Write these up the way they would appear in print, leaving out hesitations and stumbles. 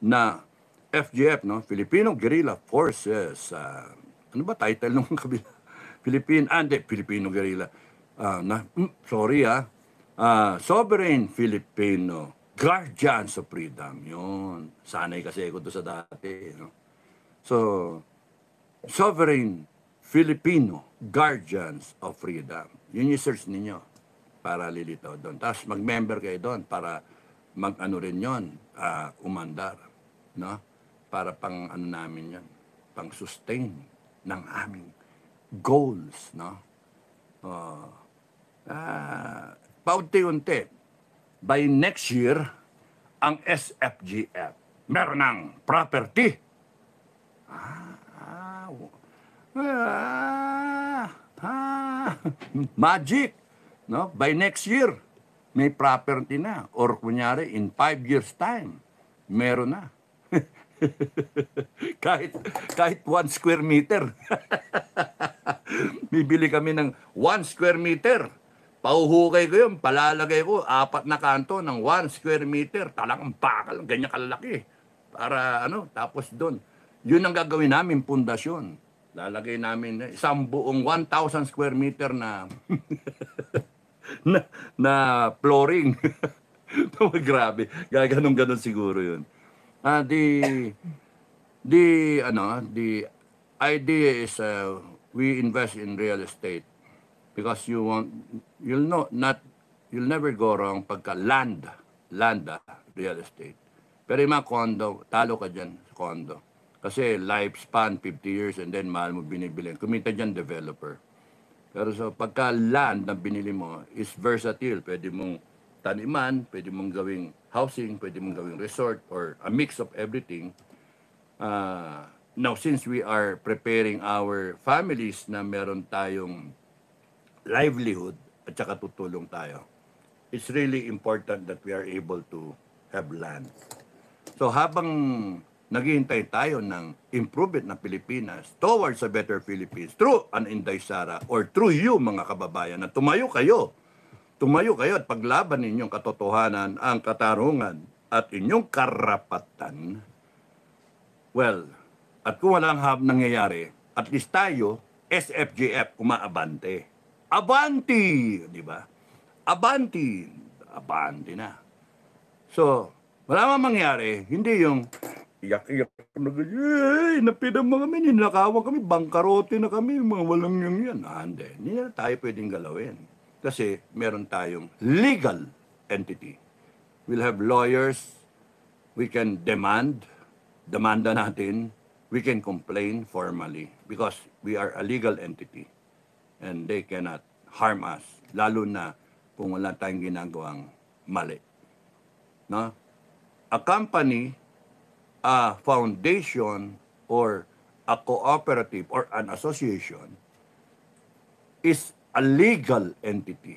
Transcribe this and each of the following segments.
na FGF, no? Filipino Guerrilla Forces. Ano ba title nung kabila? Filipino Guerrilla. Sorry Sovereign Filipino Guardians of Freedom. Yun. Sanay kasi ako doon sa dati. No? So, Sovereign Filipino Guardians of Freedom. Yun yung search ninyo para lilitaw doon. Tapos mag-member kayo doon para mag-ano rin yun, umandar. No? Para pang ano namin yan, pang sustain ng aming goals. No? Paunti-unti, by next year, ang SFGF meron ng property. Magic. No? By next year, may property na. Or kunyari, in 5 years time, meron na. kahit 1 square meter. Bibili kami ng 1 square meter. Pauhukay ko yun, palalagay ko 4 na kanto ng 1 square meter. Talagang bakal, ganyan kalalaki. Para tapos doon. Yun ang gagawin namin, pundasyon. Lalagay namin isang buong 1,000 square meter na na flooring. Grabe. Gaganon-ganon siguro yun. The idea is we invest in real estate because you'll never go wrong pagka land real estate. Pero yung mga condo, talo ka dyan sa condo. Kasi lifespan 50 years and then mahal mo binibili. Kumita dyan developer. Pero so pagka land na binili mo is versatile. Pwede mong taniman, pwede mong gawing housing, pwede mong gawing resort or a mix of everything. Now, since we are preparing our families na meron tayong livelihood at saka tutulong tayo, it's really important that we are able to have land. So habang naghihintay tayo ng improvement ng Pilipinas towards a better Philippines through an Inday Sara or through you mga kababayan na tumayo kayo at paglaban ninyong katotohanan, ang katarungan at inyong karapatan. Well, at kung walang nangyayari, at least tayo, SFGF, umaabante. Abanti! Di ba? Abanti! Abanti na. So, wala mang mangyari, hindi yung iyak-iyak na ganyan, napidang mga kami, ninakawan kami, bangkarote na kami, mga walang yan. Hindi. Hindi na tayo pwedeng galawin. Kasi meron tayong legal entity. We'll have lawyers, we can demanda natin, we can complain formally because we are a legal entity and they cannot harm us, lalo na kung wala tayong ginagawang mali. No? A company, a foundation, or a cooperative or an association is a legal entity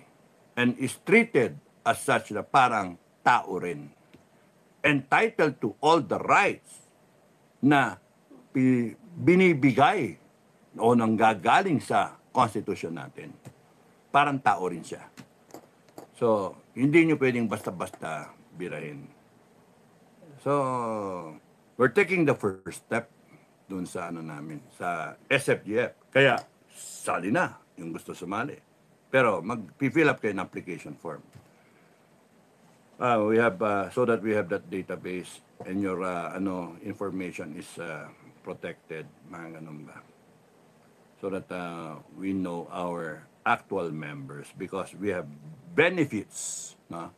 and is treated as such na parang tao rin. Entitled to all the rights na binibigay o nanggagaling sa konstitusyon natin. Parang tao rin siya. So, hindi nyo pwedeng basta-basta birahin. So, we're taking the first step dun sa namin, sa SFGF. Kaya, sali na yung gusto sumali. Pero, mag-fill up kayo ng application form. We have, so that we have that database and your information is protected, mga ganun ba. So that we know our actual members because we have benefits. No?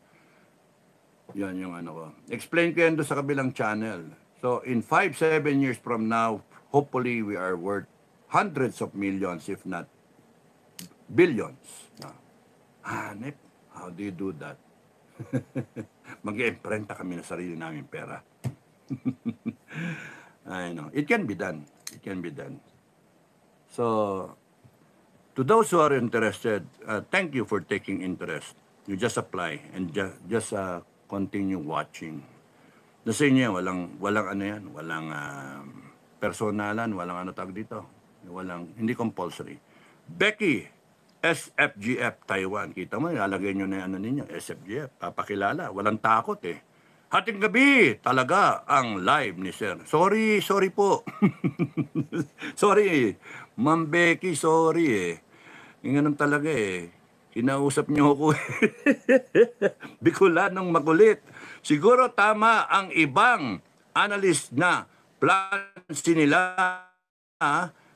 Yan yung ko. Explain ko yan doon sa kabilang channel. So in 5-7 years from now, hopefully we are worth hundreds of millions, if not billions. No? Hanep, how do you do that? Mag-imprenta kami na sarili namin pera. I know. It can be done. It can be done. So, to those who are interested, thank you for taking interest. You just apply and just continue watching. Sa inyo, walang yan, walang personalan, walang tawag dito. Hindi compulsory. Becky, SFGF Taiwan. Kita mo, ilalagay nyo na ninyo, SFGF. Papakilala. Walang takot eh. Hating gabi talaga ang live ni Sir. Sorry po. Sorry. Ma'am Becky, sorry eh. Yung ganun talaga eh. Kinausap niyo ako eh. Bicolanong makulit. Siguro tama ang ibang analyst na plansi nila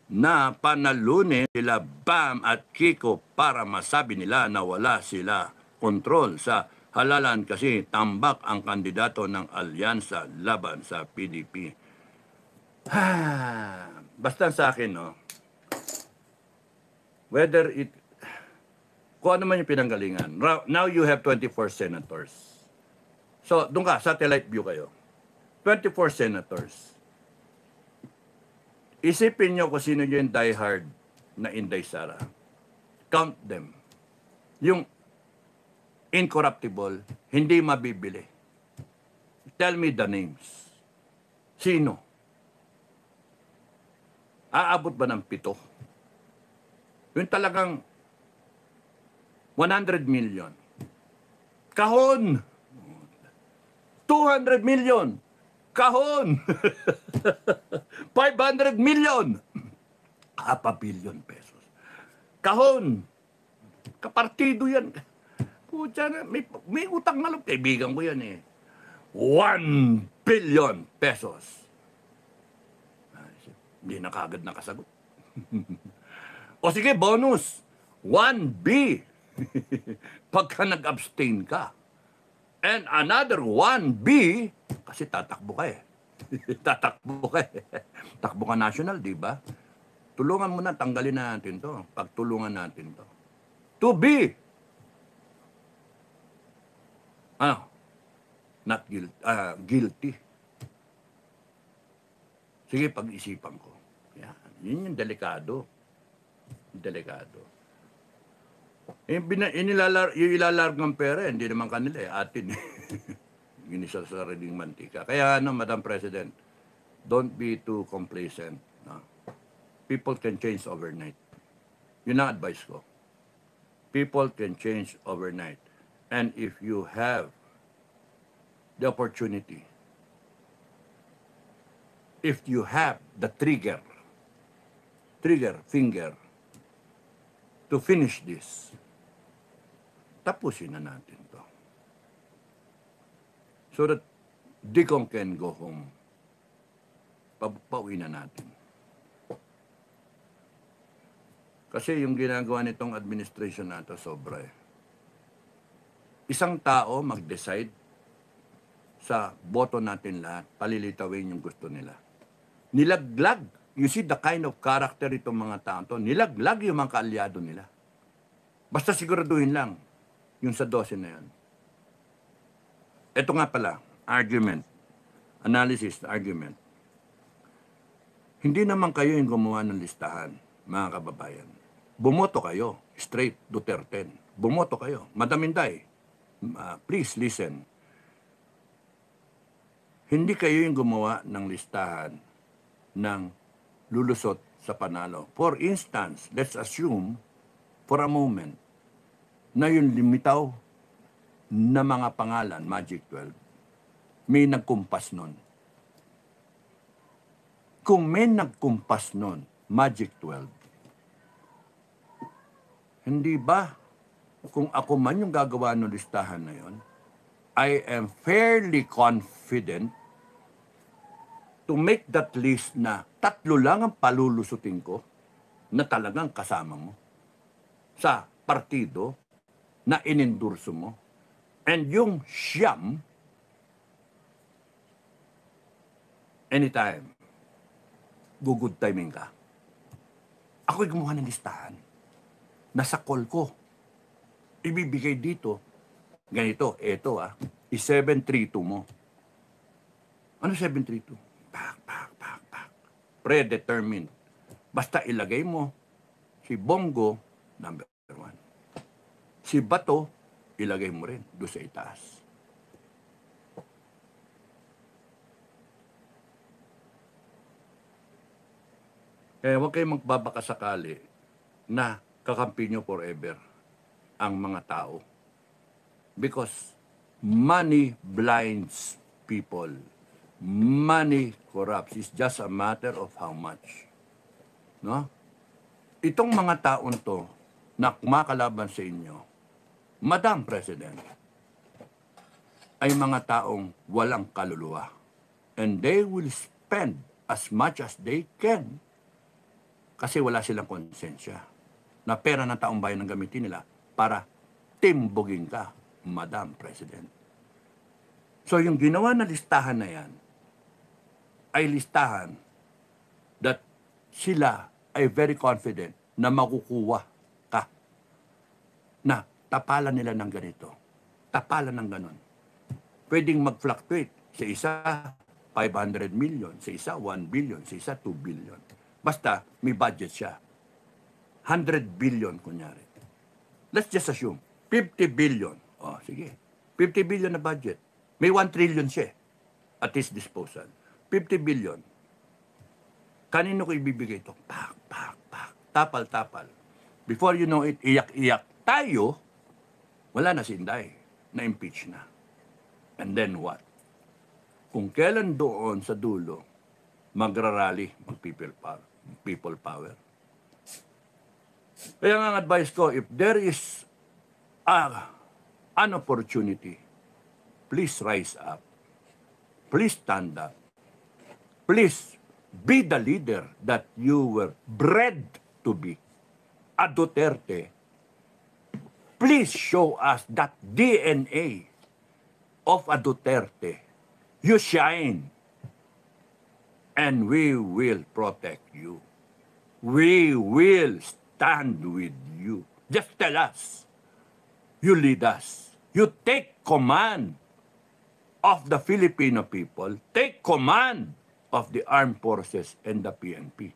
na panalunin sila Bam at Kiko para masabi nila na wala sila kontrol sa halalan kasi tambak ang kandidato ng alyansa laban sa PDP. Basta sa akin, no, whether it, kung ano man yung pinanggalingan. Now you have 24 senators. So, doon ka, satellite view kayo. 24 senators. Isipin nyo kung sino yung diehard na Inday Sara. Count them. Yung incorruptible, hindi mabibili. Tell me the names. Sino? Aabot ba ng 7? Yung talagang 100 million. Kahon! 200 million! Kahon! 500 million! 5 billion pesos. Kahon! Kapartido yan. Pucha na, may utang na loob. Kaibigan ko yan eh. 1 billion pesos. Hindi na kagad nakasagot. O sige, bonus. 1B. Pagka nag-abstain ka. And another 1B, kasi tatakbo ka eh. Tatakbo ka eh. Takbo ka national, di ba? Tulungan mo na, tanggalin na natin to. Pagtulungan natin to. 2B. Ano? Not guilty. Sige, pag-isipan ko. Yan. Yun yung delikado. Delikado. Yung ilalargang pera, hindi naman kanila eh, atin. Yun isa sa sariling mantika. Kaya Madam President, don't be too complacent. No? People can change overnight. Yun ang advice ko. People can change overnight. And if you have the opportunity, if you have the trigger finger to finish this, tapusin na natin to. So that Digong can go home. Pauwi na natin. Kasi yung ginagawa nitong administration nato sobra eh. Isang tao mag-decide sa boto natin lahat, palilitawin yung gusto nila. Nilaglag. You see the kind of character itong mga tao to. Nilaglag yung mga kaalyado nila. Basta siguraduhin lang yung sa 12 na yan. Ito nga pala, argument. Analysis, argument. Hindi naman kayo yung gumawa ng listahan, mga kababayan. Bumoto kayo, straight Duterte. Bumoto kayo. Madam Inday, please listen. Hindi kayo yung gumawa ng listahan ng lulusot sa panalo. For instance, let's assume for a moment na yung limitaw na mga pangalan, Magic 12, may nagkumpas nun. Kung may nagkumpas nun, Magic 12, hindi ba kung ako man yung gagawa ng listahan na yon, I am fairly confident to make that list na 3 lang ang palulusutin ko na talagang kasama mo sa partido na inendurso mo. And yung siyam, anytime, good timing ka. Ako'y gumawa ng listahan. Nasa call ko. Ibibigay dito, ganito, eto i-732 mo. Ano 732? Pak. Predetermined. Basta ilagay mo si Bongo, number 1. Si Bato, ilagay mo rin doon sa itaas. Kaya huwag kayong magbabakasakali na kakampi nyo forever ang mga tao. Because money blinds people, money corrupts. It's just a matter of how much. No? Itong mga taon to na kumakalaban sa inyo, Madam President, ay mga taong walang kaluluwa. And they will spend as much as they can kasi wala silang konsensya na pera ng taong bayan ang gamitin nila para timbugin ka, Madam President. So yung ginawa na listahan na yan ay listahan that sila ay very confident na makukuha ka na tapalan nila ng ganito, tapalan ng ganon. Pwedeng mag-fluctuate sa isa 500 million, sa isa 1 billion, sa isa 2 billion. Basta may budget siya. 100 billion kunyari. Let's just assume 50 billion. Oh, sige. 50 billion na budget. May 1 trillion siya at his disposal. 50 billion. Kanino ko ibibigay ito? Pak, pak, pak. Tapal, tapal. Before you know it, iyak-iyak tayo, wala na si Inday. Na-impeach na. And then what? Kung kailan doon sa dulo, magrarally, people power. Kaya nga ang advice ko, if there is an opportunity, please rise up. Please stand up. Please be the leader that you were bred to be. A Duterte. Please show us that DNA of a Duterte. You shine. And we will protect you. We will stand with you. Just tell us. You lead us. You take command of the Filipino people. Take command of the armed forces and the PNP.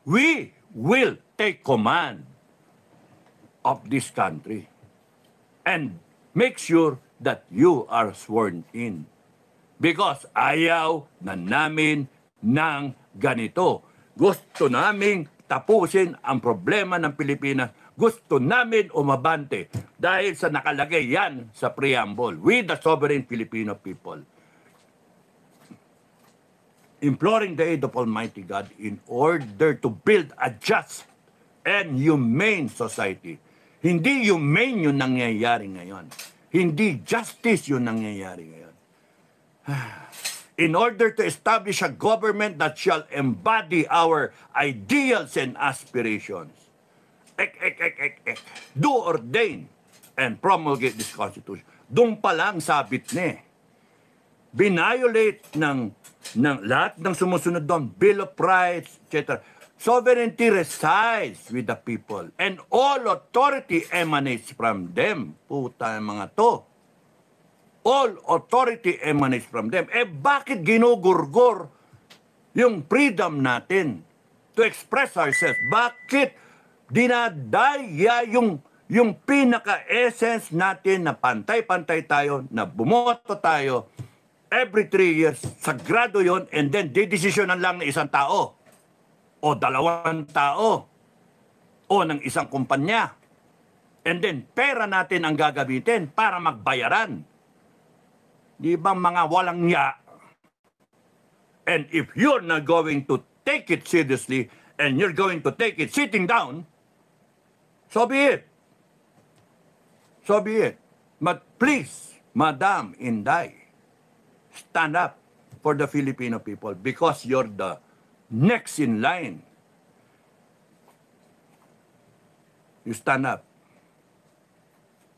We will take command of this country. And make sure that you are sworn in. Because ayaw na namin ng ganito. Gusto naming tapusin ang problema ng Pilipinas. Gusto namin umabante dahil sa nakalagay yan sa preamble. We the sovereign Filipino people. Imploring the aid of Almighty God in order to build a just and humane society. Hindi humane yung nangyayari ngayon. Hindi justice yung nangyayari ngayon. In order to establish a government that shall embody our ideals and aspirations. Do ordain and promulgate this Constitution. Doon pa lang sabit na eh. Binayolate ng lahat ng sumusunod doon, Bill of Rights, etc. Sovereignty resides with the people and all authority emanates from them. Puta mga to. All authority emanates from them. Eh bakit ginugurgor yung freedom natin to express ourselves? Bakit dinadaya yung pinaka-essence natin na pantay-pantay tayo, na bumoto tayo every 3 years, sagrado yon, and then didesisyonan lang ng isang tao o 2 tao o ng isang kumpanya. And then pera natin ang gagamitin para magbayaran. Di ba mga walang niya? And if you're not going to take it seriously and you're going to take it sitting down, so be it. So be it. But please, Madam Inday, stand up for the Filipino people because you're the next in line. You stand up.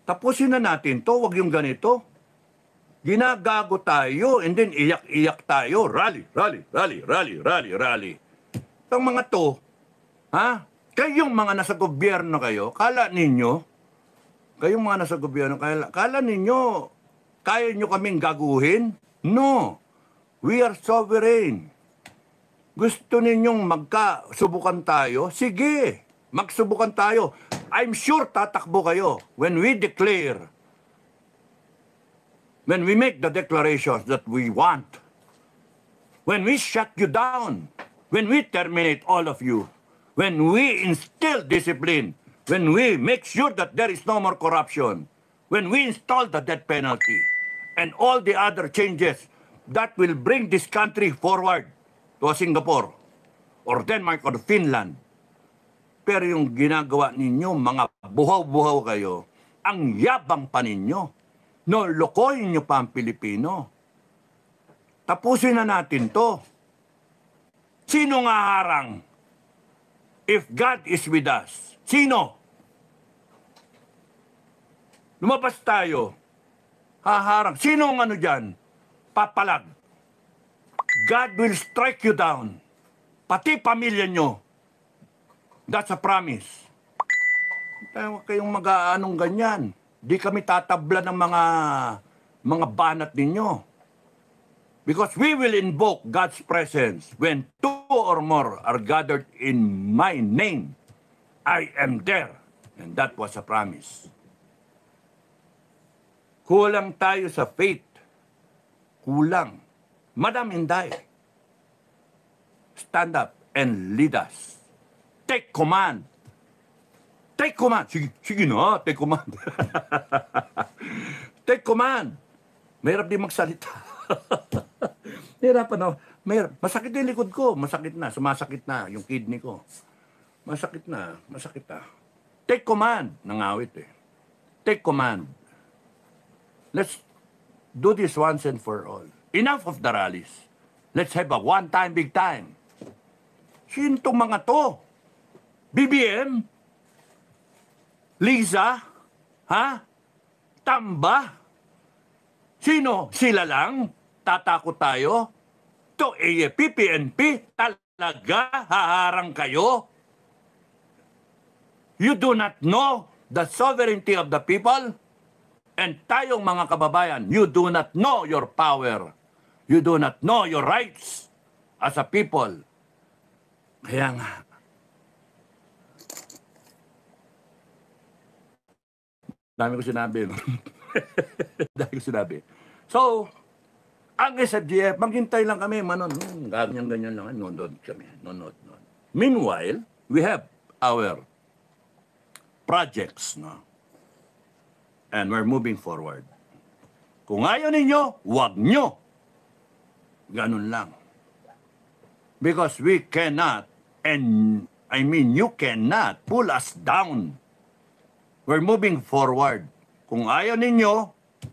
Tapusin na natin to, wag yung ganito. Ginagago tayo and then iyak-iyak tayo. Rally, rally, rally, rally, rally, rally. Itong mga to, ha? Kayong mga nasa gobyerno kayo, kala ninyo, kayong mga nasa gobyerno, kala ninyo, kaya nyo kaming gaguhin? No. We are sovereign. Gusto ninyong magkasubukan tayo? Sige, magsubukan tayo. I'm sure tatakbo kayo when we declare, when we make the declarations that we want, when we shut you down, when we terminate all of you, when we instill discipline, when we make sure that there is no more corruption, when we install the death penalty, and all the other changes that will bring this country forward to a Singapore or Denmark or Finland. Pero yung ginagawa ninyo, mga buhaw-buhaw kayo, ang yabang pa ninyo. No, lokohin nyo pa ang Pilipino. Tapusin na natin to. Sino nga harang? If God is with us, sino? Lumabas tayo. Haharang. Sino ang ano dyan? Papalag. God will strike you down. Pati pamilya nyo. That's a promise. Tayo kayong mag-aanong ganyan. Di kami tatabla ng mga banat ninyo. Because we will invoke God's presence when two or more are gathered in my name. I am there. And that was a promise. Kulang tayo sa faith. Kulang. Madam Inday, stand up and lead us. Take command. Take command. Sige na, take command. Take command. Mahirap din magsalita. Mahirap ano. Masakit yung likod ko. Masakit na. Sumasakit na yung kidney ko. Masakit na. Masakit na. Take command. Nangawit eh. Take command. Let's do this once and for all. Enough of the rallies. Let's have a one-time, big time. Sino itong mga to? BBM? Liza? Ha? Tamba? Sino? Sila lang? Tatakot tayo? To AFP, PNP? Talaga? Haharang kayo? You do not know the sovereignty of the people? And tayong mga kababayan, you do not know your power. You do not know your rights as a people. Kaya nga, dami ko sinabi. No? Dami ko sinabi. So, ang SFGF, maghintay lang kami, manon. Ganyan lang, nonod kami. Nonod. Meanwhile, we have our projects, no? And we're moving forward. Kung ayaw ninyo, wag nyo. Ganun lang. Because we cannot, and I mean you cannot pull us down. We're moving forward. Kung ayaw ninyo,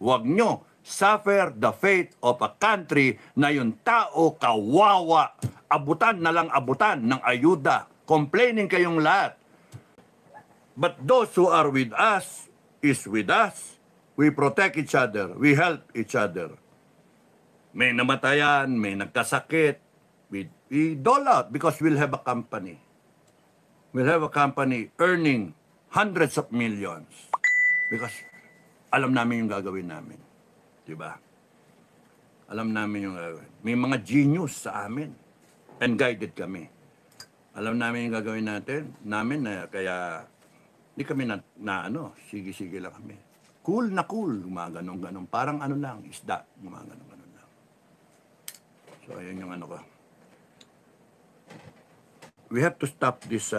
wag nyo suffer the fate of a country na yung tao kawawa. Abutan na lang abutan ng ayuda. Complaining kayong lahat. But those who are with us is with us. We protect each other. We help each other. May namatayan, may nagkasakit. We dole out because we'll have a company. We'll have a company earning hundreds of millions. Because alam namin yung gagawin namin. Diba? Alam namin yung gagawin. May mga genius sa amin. And guided kami. Alam namin yung gagawin namin na kaya hindi kami sige-sige lang kami. Cool na cool, gumaganon-ganon. Parang ano lang, isda, gumaganon-ganon lang. So, ayun yung ano ko. We have to stop this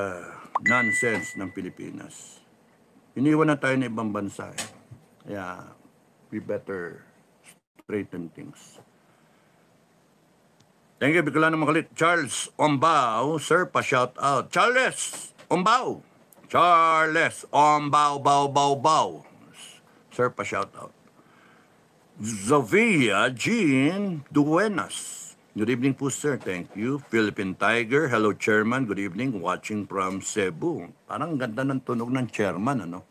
nonsense ng Pilipinas. Iniwan na tayo ng ibang bansa. Kaya, we better straighten things. Thank you, Bicolano Makalit. Charles Ombao, sir, pa-shout out. Charles Ombao. Charles Ombao, bao. Sir, pa-shout out. Zovia Jean Duenas. Good evening po, sir. Thank you. Philippine Tiger. Hello, Chairman. Good evening. Watching from Cebu. Parang ganda ng tunog ng Chairman, ano?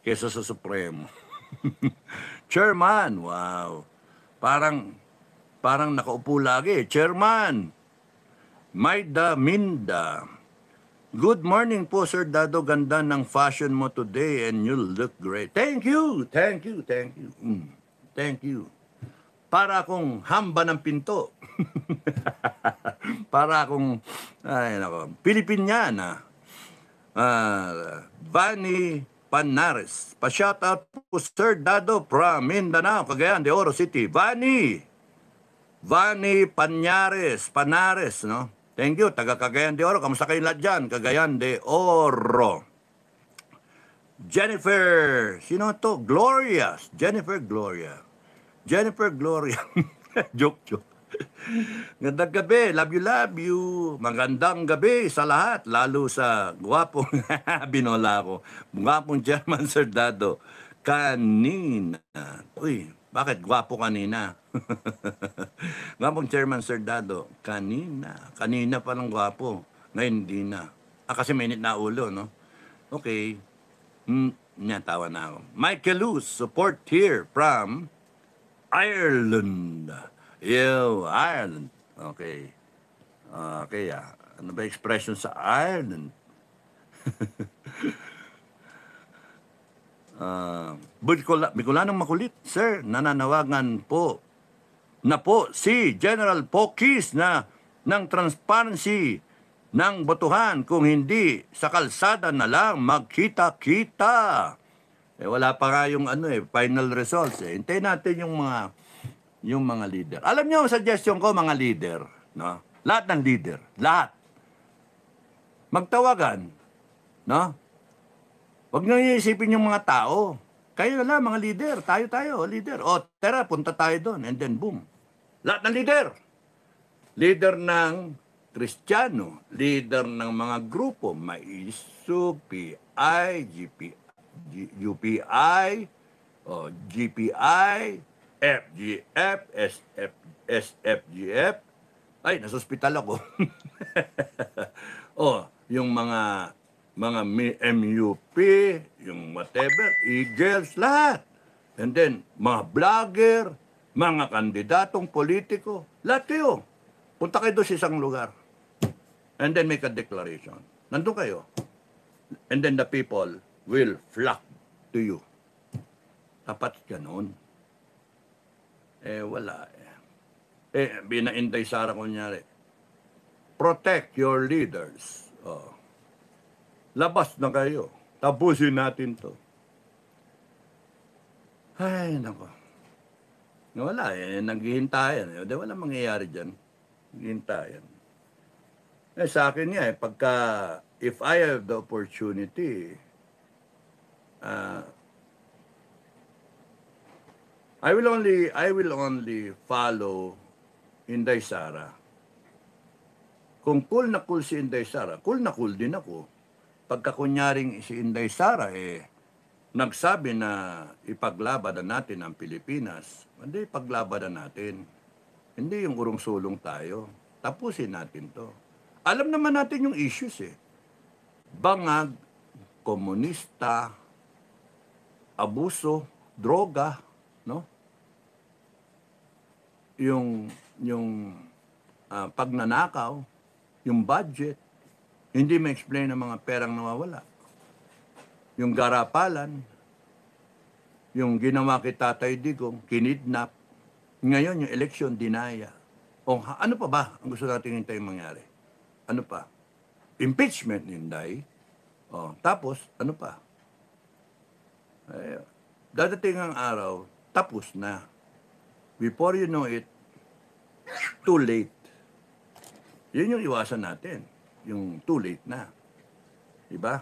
Kesa sa Supremo. Chairman, wow. Parang nakaupo lagi. Chairman. Maida Minda. Good morning po, Sir Dado. Ganda ng fashion mo today and you look great. Thank you. Thank you. Para akong hamba ng pinto. Para akong, Pilipiniana. Vani Panares. Pa-shoutout po, Sir Dado from Mindanao, Cagayan de Oro City. Vani Panares, no? Thank you, taga Cagayan de Oro. Kamusta kayo lahat dyan? Cagayan de Oro. Jennifer, sino to? Gloria. Jennifer Gloria. Joke. Gandang gabi. Love you. Magandang gabi sa lahat. Lalo sa gwapong, binola ko. Gwapong German Soldado. Kanina. Uy, bakit gwapo kanina? Gwapong German Soldado. Kanina. Kanina pa lang gwapo. Ngayon hindi na. Kasi mainit na ulo, no? Okay. Tawa na ako. Michael Luz, support here from Ireland. Ireland. Okay. Okay, ano ba expression sa Ireland? Bicolanong makulit, sir, nananawagan po na po si General Pokis na ng transparency ng botohan, kung hindi sa kalsada na lang magkita-kita. Wala pa nga yung final results. Hintayin natin yung mga leader. Alam niyo, suggestion ko, mga leader, no? Lahat ng leader, lahat. Magtawagan, no? Huwag niyo iisipin yung mga tao. Kayo na lang, mga leader. Tayo, leader. O, tara, punta tayo doon. And then, boom. Lahat ng leader. Leader ng Kristiyano, leader ng mga grupo, MAISU, PI, UPI, GPI, FGF, SFGF. Ay, nasa-hospital ako. Yung mga MUP, yung whatever, Eagles, lahat. And then, mga vlogger, mga kandidatong politiko, lahat kayo. Punta kayo doon sa isang lugar. And then make a declaration. Nandun kayo. And then the people will flock to you. Dapat ganun. Wala. Binainday Sara kunyari. Protect your leaders. Labas na kayo. Tapusin natin to. Ay, nako. Wala naghihintayan. Wala mangyayari dyan. Naghihintayan. Sa akin nga, pagka, if I have the opportunity, I will only follow Inday Sara. Kung cool na cool si Inday Sara, cool na cool din ako. Pagka kunyaring si Inday Sara nagsabi na ipaglabanan natin ang Pilipinas, hindi ipaglabanan natin. Hindi yung urong-sulong tayo. Tapusin natin to. Alam naman natin yung issues Bangag, komunista, abuso, droga, no? Yung pagnanakaw, yung budget, hindi ma-explain ang mga perang nawawala. Yung garapalan, yung ginawa kay Tatay Digong, kinidnap. Ngayon, yung election, dinaya. Ano pa ba ang gusto natin hintayin mangyari? Ano pa? Impeachment, Inday. Tapos, ano pa? Dadating ang araw, tapos na. Before you know it, too late. Yun yung iwasan natin. Yung too late na. Diba?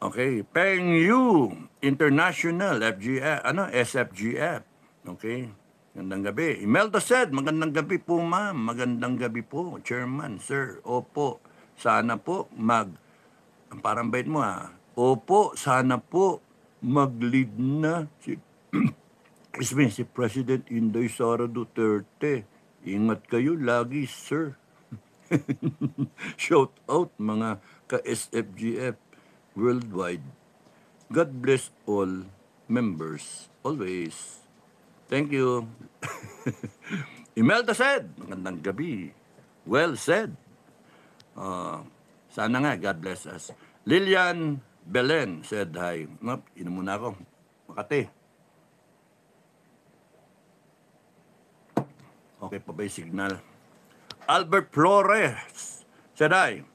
Okay. Peng Yu International, SFGF. Okay. Magandang gabi. Imelda said, magandang gabi po, ma'am. Magandang gabi po, Chairman, sir. Opo, sana po parang bait mo Opo, sana po mag-lead na si President Inday Sara Duterte. Ingat kayo lagi, sir. Shout out mga ka-SFGF worldwide. God bless all members always. Thank you. Imelda said, magandang gabi. Well said. Sana nga, God bless us. Lilian Belen said hi. Inom muna ako. Makati. Okay pa ba yung signal? Albert Flores said hi.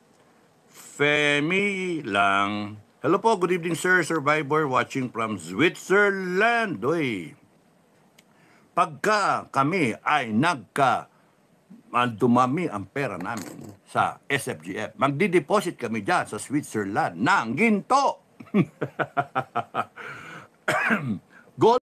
Femi lang. Hello po, good evening sir, survivor watching from Switzerland. Uy. Pagka kami ay dumami ang pera namin sa SFGF, magdi-deposit kami dyan sa Switzerland ng ginto. Gold